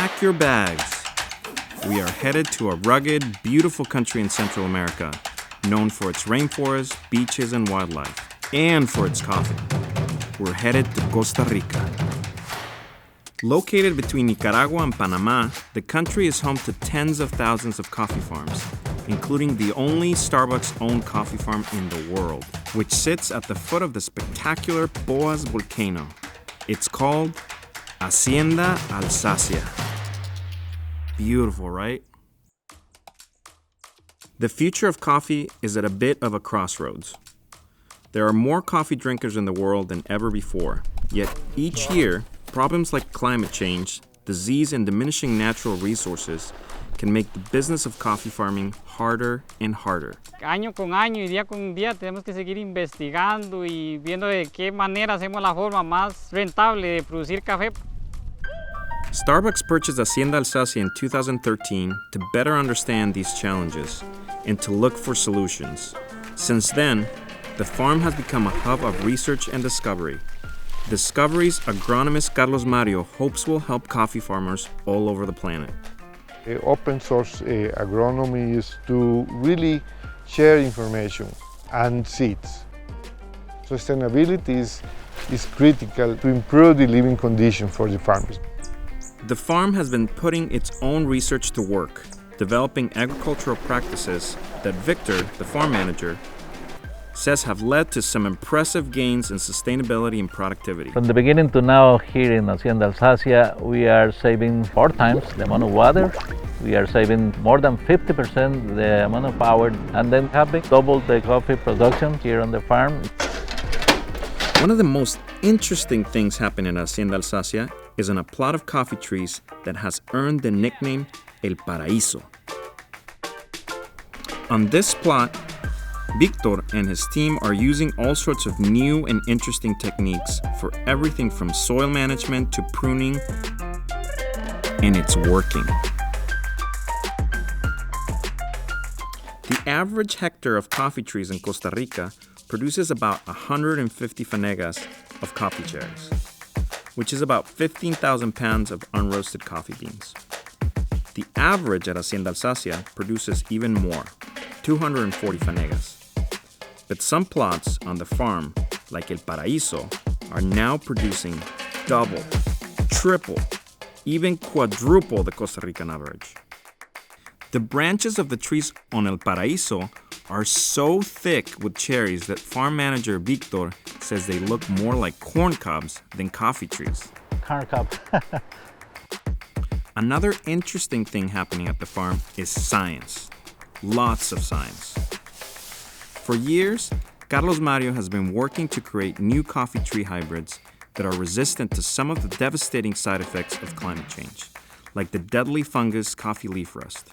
Pack your bags. We are headed to a rugged, beautiful country in Central America, known for its rainforests, beaches, and wildlife, and for its coffee. We're headed to Costa Rica. Located between Nicaragua and Panama, the country is home to tens of thousands of coffee farms, including the only Starbucks-owned coffee farm in the world, which sits at the foot of the spectacular Boas volcano. It's called Hacienda Alsacia. Beautiful, right? The future of coffee is at a bit of a crossroads. There are more coffee drinkers in the world than ever before, yet each year, problems like climate change, disease, and diminishing natural resources can make the business of coffee farming harder and harder. Año con año y día con día tenemos que seguir investigando y viendo de qué manera hacemos la forma más rentable de producir café. Starbucks purchased Hacienda Alsacia in 2013 to better understand these challenges and to look for solutions. Since then, the farm has become a hub of research and discovery. Discoveries agronomist Carlos Mario hopes will help coffee farmers all over the planet. Open source agronomy is to really share information and seeds. Sustainability is critical to improve the living conditions for the farmers. The farm has been putting its own research to work, developing agricultural practices that Victor, the farm manager, says have led to some impressive gains in sustainability and productivity. From the beginning to now, here in Hacienda Alsacia, we are saving 4 times the amount of water. We are saving more than 50% the amount of power, and then having doubled the coffee production here on the farm. One of the most interesting things happening in Hacienda Alsacia is on a plot of coffee trees that has earned the nickname El Paraíso. On this plot, Victor and his team are using all sorts of new and interesting techniques for everything from soil management to pruning, and it's working. The average hectare of coffee trees in Costa Rica produces about 150 fanegas of coffee cherries, which is about 15,000 pounds of unroasted coffee beans. The average at Hacienda Alsacia produces even more, 240 fanegas. But some plots on the farm, like El Paraíso, are now producing double, triple, even quadruple the Costa Rican average. The branches of the trees on El Paraíso are so thick with cherries that farm manager Victor says they look more like corn cobs than coffee trees. Corn cob. Another interesting thing happening at the farm is science. Lots of science. For years, Carlos Mario has been working to create new coffee tree hybrids that are resistant to some of the devastating side effects of climate change, like the deadly fungus coffee leaf rust.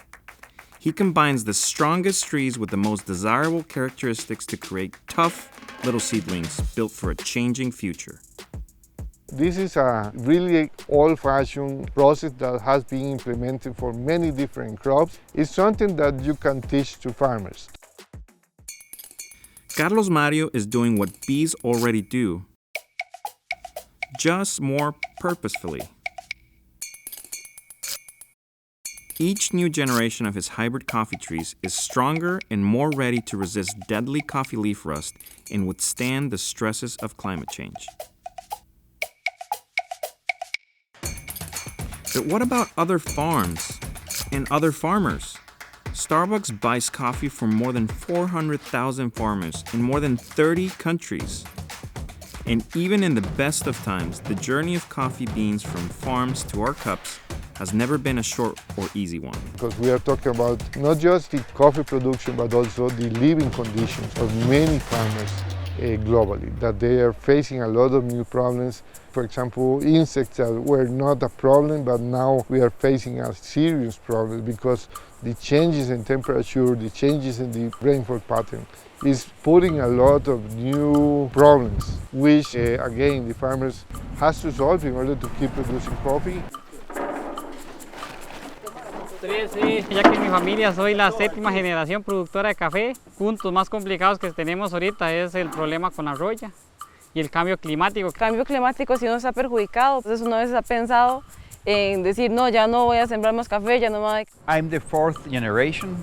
He combines the strongest trees with the most desirable characteristics to create tough little seedlings built for a changing future. This is a really old-fashioned process that has been implemented for many different crops. It's something that you can teach to farmers. Carlos Mario is doing what bees already do, just more purposefully. Each new generation of his hybrid coffee trees is stronger and more ready to resist deadly coffee leaf rust and withstand the stresses of climate change. But what about other farms and other farmers? Starbucks buys coffee from more than 400,000 farmers in more than 30 countries. And even in the best of times, the journey of coffee beans from farms to our cups has never been a short or easy one. Because we are talking about not just the coffee production, but also the living conditions of many farmers globally, that they are facing a lot of new problems. For example, insects that were not a problem, but now we are facing a serious problem because the changes in temperature, the changes in the rainfall pattern is putting a lot of new problems, which again the farmers has to solve in order to keep producing coffee. Ya que en mi familia soy la 7ª generación productora de café, puntos más complicados que tenemos ahorita es el problema con la roya y el cambio climático. El cambio climático sí nos ha perjudicado, entonces uno a veces ha pensado en decir, no, ya no voy a sembrar más café, ya no me... I'm the fourth generation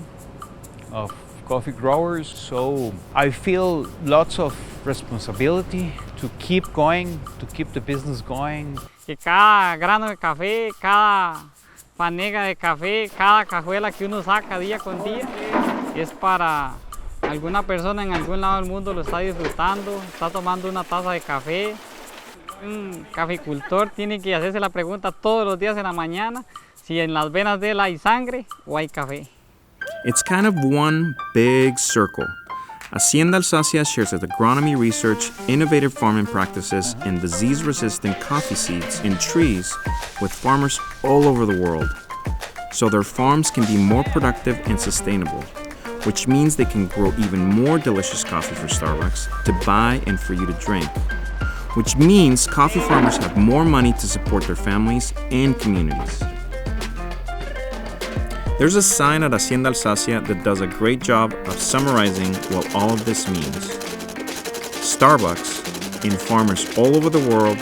of coffee growers, so I feel lots of responsibility to keep going, to keep the business going. Que cada grano de café, cada panega de café, cada cajuela que uno saca día con día es para alguna persona en algún lado del mundo, lo está disfrutando, está tomando una taza de café. Un caficultor tiene que hacerse la pregunta todos los días en la mañana si en las venas de él hay sangre o hay café. It's kind of one big circle. Hacienda Alsacia shares its agronomy research, innovative farming practices, and disease-resistant coffee seeds in trees with farmers all over the world, so their farms can be more productive and sustainable, which means they can grow even more delicious coffee for Starbucks to buy and for you to drink, which means coffee farmers have more money to support their families and communities. There's a sign at Hacienda Alsacia that does a great job of summarizing what all of this means. Starbucks and farmers all over the world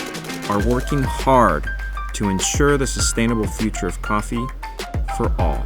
are working hard to ensure the sustainable future of coffee for all.